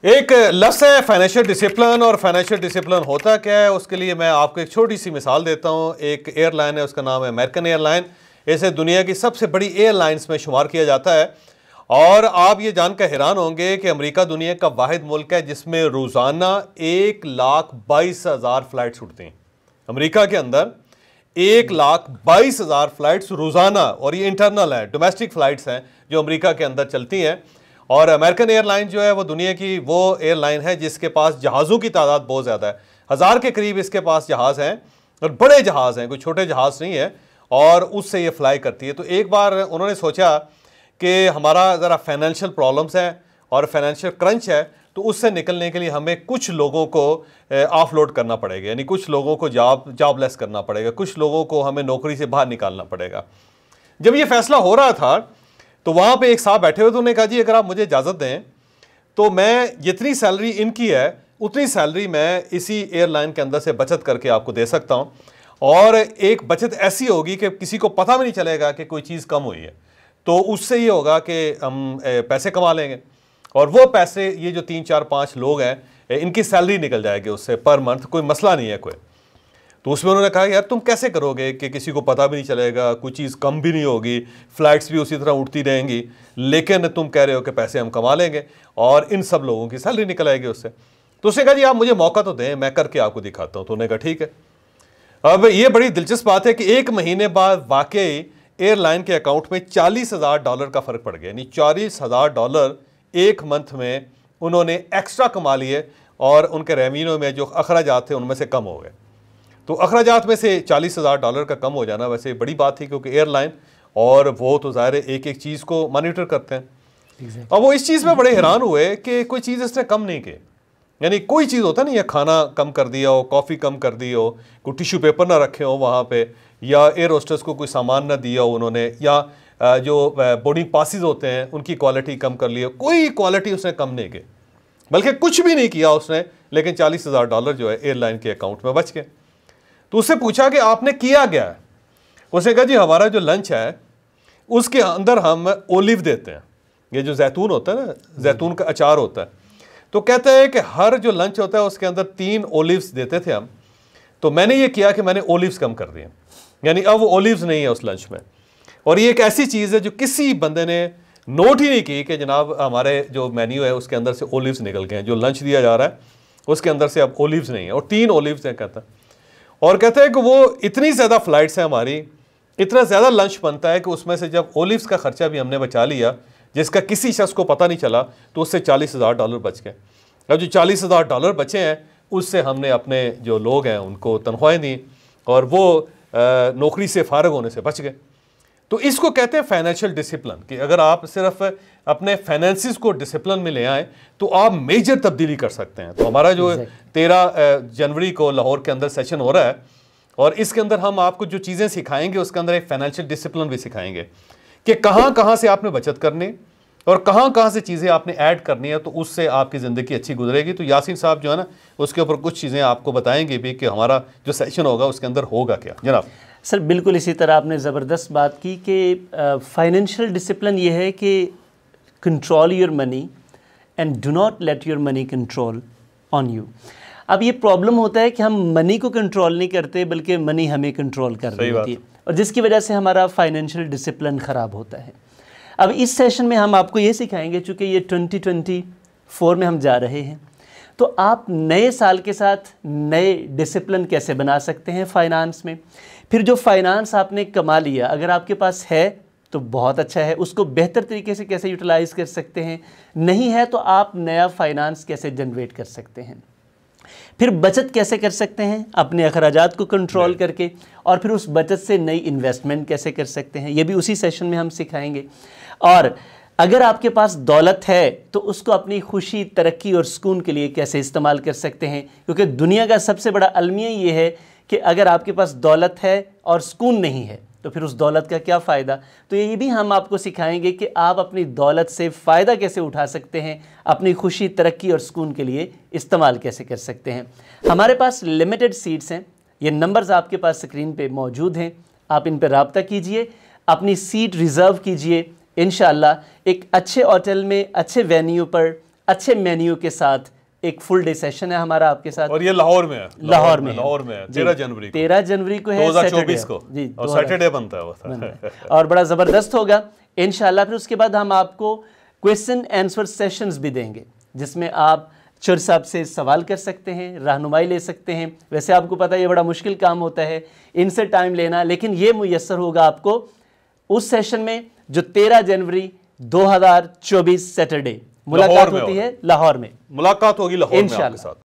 एक लफ्ज़ है फाइनेंशियल डिसिप्लिन, और फाइनेंशियल डिसिप्लिन होता क्या है उसके लिए मैं आपको एक छोटी सी मिसाल देता हूँ। एक एयरलाइन है, उसका नाम है अमेरिकन एयरलाइन। इसे दुनिया की सबसे बड़ी एयरलाइंस में शुमार किया जाता है। और आप ये जानकर हैरान होंगे कि अमेरिका दुनिया का वाहिद मुल्क है जिसमें रोज़ाना 1,22,000 फ़्लाइट्स उड़ती हैं। अमेरिका के अंदर 1,22,000 फ़्लाइट्स रोज़ाना, और ये इंटरनल है, डोमेस्टिक फ़्लाइट्स हैं जो अमेरिका के अंदर चलती हैं। और अमेरिकन एयरलाइन जो है वो दुनिया की वो एयरलाइन है जिसके पास जहाज़ों की तादाद बहुत ज़्यादा है। 1000 के करीब इसके पास जहाज़ हैं, और बड़े जहाज़ हैं, कोई छोटे जहाज़ नहीं है, और उससे ये फ्लाई करती है। तो एक बार उन्होंने सोचा कि हमारा ज़रा फाइनेंशियल प्रॉब्लम्स हैं और फाइनेंशियल क्रंच है, तो उससे निकलने के लिए हमें कुछ लोगों को ऑफलोड करना पड़ेगा, यानी कुछ लोगों को जॉबलेस करना पड़ेगा, कुछ लोगों को हमें नौकरी से बाहर निकालना पड़ेगा। जब ये फैसला हो रहा था तो वहाँ पे एक साहब बैठे हुए थे, उन्होंने कहा जी अगर आप मुझे इजाज़त दें तो मैं जितनी सैलरी इनकी है उतनी सैलरी मैं इसी एयरलाइन के अंदर से बचत करके आपको दे सकता हूँ, और एक बचत ऐसी होगी कि किसी को पता भी नहीं चलेगा कि कोई चीज़ कम हुई है। तो उससे ये होगा कि हम पैसे कमा लेंगे, और वो पैसे ये जो 3 4 5 लोग हैं इनकी सैलरी निकल जाएगी उससे पर मंथ, कोई मसला नहीं है कोई। तो उसमें उन्होंने कहा यार तुम कैसे करोगे कि किसी को पता भी नहीं चलेगा, कोई चीज़ कम भी नहीं होगी, फ़्लाइट्स भी उसी तरह उड़ती रहेंगी, लेकिन तुम कह रहे हो कि पैसे हम कमा लेंगे और इन सब लोगों की सैलरी निकल आएगी उससे। तो उसने कहा जी आप मुझे मौका तो दें, मैं करके आपको दिखाता हूँ। तो उन्होंने कहा ठीक है। अब ये बड़ी दिलचस्प बात है कि 1 महीने बाद वाकई एयरलाइन के अकाउंट में $40,000 का फ़र्क पड़ गया, यानी $40,000 एक मंथ में उन्होंने एक्स्ट्रा कमा लिए, और उनके रेवेन्यू में जो अखराजात थे उनमें से कम हो गए। तो अखराजात में से $40,000 का कम हो जाना वैसे बड़ी बात थी, क्योंकि एयरलाइन और वो तो ज़ाहिर है एक एक चीज़ को मॉनिटर करते हैं। और वो इस चीज़ में बड़े हैरान हुए कि कोई चीज़ इसने कम नहीं की, यानी कोई चीज़ होता नहीं है, खाना कम कर दिया हो, कॉफ़ी कम कर दी हो, कोई टिश्यू पेपर ना रखे हो वहाँ पे, या एयर होस्टेस को कोई सामान ना दिया हो उन्होंने, या जो बोर्डिंग पासिस होते हैं उनकी क्वालिटी कम कर ली हो, कोई क्वालिटी उसने कम नहीं की, बल्कि कुछ भी नहीं किया उसने, लेकिन $40,000 जो है एयरलाइन के अकाउंट में बच गए। तो उससे पूछा कि आपने किया क्या है? उसने कहा जी हमारा जो लंच है उसके अंदर हम ओलिव देते हैं, ये जो जैतून होता है ना, जैतून का अचार होता है। तो कहते हैं कि हर जो लंच होता है उसके अंदर 3 ओलिव्स देते थे हम, तो मैंने ये किया कि मैंने ओलिव्स कम कर दिए, यानी अब वो ओलिव्स नहीं है उस लंच में। और ये एक ऐसी चीज़ है जो किसी बंदे ने नोट ही नहीं की कि जनाब हमारे जो मेन्यू है उसके अंदर से ओलिव्स निकल गए हैं, जो लंच दिया जा रहा है उसके अंदर से अब ओलिव्स नहीं है, और 3 ओलिव्स हैं कहता है। और कहते हैं कि वो इतनी ज़्यादा फ़्लाइट्स हैं हमारी, इतना ज़्यादा लंच बनता है कि उसमें से जब ओलिव्स का ख़र्चा भी हमने बचा लिया जिसका किसी शख्स को पता नहीं चला, तो उससे $40,000 बच गए। अब जो $40,000 बचे हैं उससे हमने अपने जो लोग हैं उनको तनख्वाहें दी, और वो नौकरी से फ़ारग होने से बच गए। तो इसको कहते हैं फाइनेंशियल डिसिप्लिन, कि अगर आप सिर्फ अपने फाइनेंसिस को डिसिप्लिन में ले आएँ तो आप मेजर तब्दीली कर सकते हैं। तो हमारा जो 13 जनवरी को लाहौर के अंदर सेशन हो रहा है, और इसके अंदर हम आपको जो चीज़ें सिखाएंगे उसके अंदर एक फाइनेंशियल डिसिप्लिन भी सिखाएंगे कि कहाँ कहाँ से आपने बचत करनी और कहाँ कहाँ से चीज़ें आपने ऐड करनी है, तो उससे आपकी ज़िंदगी अच्छी गुजरेगी। तो यासीन साहब जो है ना उसके ऊपर कुछ चीज़ें आपको बताएंगे भी कि हमारा जो सेशन होगा उसके अंदर होगा क्या। जनाब सर बिल्कुल इसी तरह आपने ज़बरदस्त बात की कि फाइनेंशियल डिसिप्लिन ये है कि control your money and do not let your money control on you. अब ये प्रॉब्लम होता है कि हम मनी को कंट्रोल नहीं करते बल्कि मनी हमें कंट्रोल कर रही होती है, और जिसकी वजह से हमारा फाइनेंशियल डिसिप्लिन ख़राब होता है। अब इस सेशन में हम आपको ये सिखाएंगे, चूँकि ये 2024 में हम जा रहे हैं, तो आप नए साल के साथ नए डिसिप्लिन कैसे बना सकते हैं फाइनेंस में। फिर जो फाइनेंस आपने कमा लिया अगर आपके पास है तो बहुत अच्छा है, उसको बेहतर तरीके से कैसे यूटिलाइज़ कर सकते हैं, नहीं है तो आप नया फाइनेंस कैसे जनरेट कर सकते हैं। फिर बचत कैसे कर सकते हैं अपने अखराजात को कंट्रोल करके, और फिर उस बचत से नई इन्वेस्टमेंट कैसे कर सकते हैं, ये भी उसी सेशन में हम सिखाएंगे। और अगर आपके पास दौलत है तो उसको अपनी खुशी, तरक्की और सुकून के लिए कैसे इस्तेमाल कर सकते हैं, क्योंकि दुनिया का सबसे बड़ा अलमिया ये है कि अगर आपके पास दौलत है और सुकून नहीं है तो फिर उस दौलत का क्या फ़ायदा। तो ये भी हम आपको सिखाएंगे कि आप अपनी दौलत से फ़ायदा कैसे उठा सकते हैं, अपनी खुशी, तरक्की और सुकून के लिए इस्तेमाल कैसे कर सकते हैं। हमारे पास लिमिटेड सीट्स हैं, ये नंबर्स आपके पास स्क्रीन पे मौजूद हैं, आप इन पर रब्ता कीजिए, अपनी सीट रिज़र्व कीजिए। इंशाअल्लाह एक अच्छे होटल में, अच्छे वेन्यू पर, अच्छे मेन्यू के साथ एक फुल डे सेशन है हमारा आपके साथ। और ये लाहौर में है, लाहौर में है 13 जनवरी को, 13 जनवरी को है 2024 को जी, और सैटरडे बनता है वो और बड़ा ज़बरदस्त होगा इंशाल्लाह। फिर उसके बाद हम आपको क्वेश्चन आंसर सेशंस भी देंगे जिसमें आप चुर साहब से सवाल कर सकते हैं, रहनुमाई ले सकते हैं। वैसे आपको पता है ये बड़ा मुश्किल काम होता है इनसे टाइम लेना, लेकिन ये मुयस्सर होगा आपको उस सेशन में जो 13 जनवरी 2024 सैटरडे मुलाकात होती है लाहौर में। मुलाकात होगी लाहौर में आपके साथ।